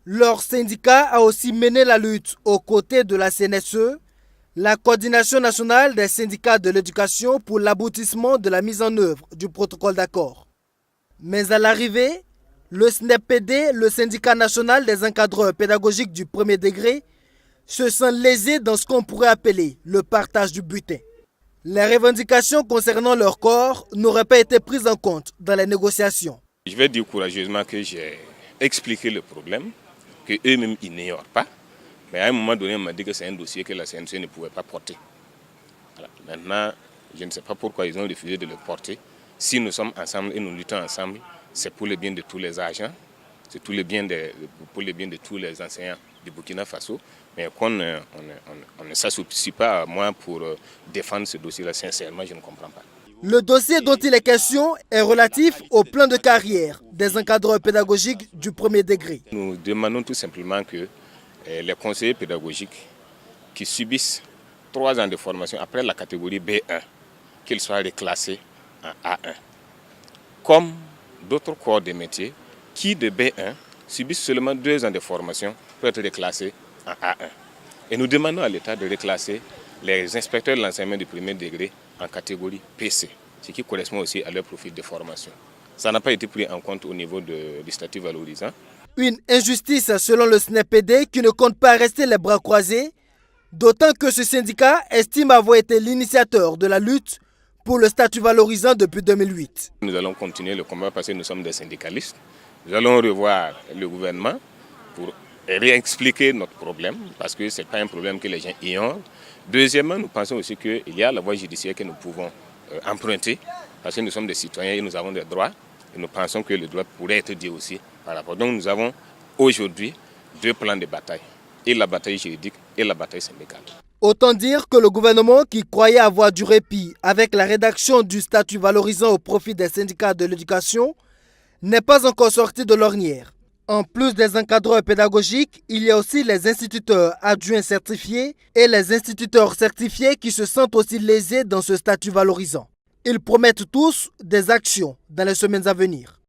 Leur syndicat a aussi mené la lutte aux côtés de la CNSE, la Coordination nationale des syndicats de l'éducation, pour l'aboutissement de la mise en œuvre du protocole d'accord. Mais à l'arrivée, le SNEPD, le syndicat national des encadreurs pédagogiques du premier degré, se sent lésé dans ce qu'on pourrait appeler le partage du butin. Les revendications concernant leur corps n'auraient pas été prises en compte dans les négociations. Je vais dire courageusement que j'ai expliqué le problème, qu'eux-mêmes ils n'ignorent pas. Mais à un moment donné, on m'a dit que c'est un dossier que la CNC ne pouvait pas porter. Voilà. Maintenant, je ne sais pas pourquoi ils ont refusé de le porter. Si nous sommes ensemble et nous luttons ensemble, c'est pour le bien de tous les agents, c'est pour le bien de tous les enseignants du Burkina Faso. Mais qu'on ne s'associe pas à moi pour défendre ce dossier-là, sincèrement, je ne comprends pas. Le dossier dont il est question est relatif au plan de carrière des encadreurs pédagogiques du premier degré. Nous demandons tout simplement que les conseillers pédagogiques qui subissent 3 ans de formation après la catégorie B1, qu'ils soient reclassés en A1. Comme d'autres corps de métiers qui de B1 subissent seulement 2 ans de formation pour être reclassés en A1. Et nous demandons à l'État de reclasser les inspecteurs de l'enseignement du premier degré en catégorie PC, ce qui correspond aussi à leur profil de formation. Ça n'a pas été pris en compte au niveau du statut valorisant. Une injustice selon le SNEPD qui ne compte pas rester les bras croisés, d'autant que ce syndicat estime avoir été l'initiateur de la lutte pour le statut valorisant depuis 2008. Nous allons continuer le combat parce que nous sommes des syndicalistes. Nous allons revoir le gouvernement pour réexpliquer notre problème parce que ce n'est pas un problème que les gens ignorent. Deuxièmement, nous pensons aussi qu'il y a la voie judiciaire que nous pouvons emprunter parce que nous sommes des citoyens et nous avons des droits. Et nous pensons que le droit pourrait être dit aussi par rapport. Donc nous avons aujourd'hui 2 plans de bataille, et la bataille juridique et la bataille syndicale. Autant dire que le gouvernement, qui croyait avoir du répit avec la rédaction du statut valorisant au profit des syndicats de l'éducation, n'est pas encore sorti de l'ornière. En plus des encadreurs pédagogiques, il y a aussi les instituteurs adjoints certifiés et les instituteurs certifiés qui se sentent aussi lésés dans ce statut valorisant. Ils promettent tous des actions dans les semaines à venir.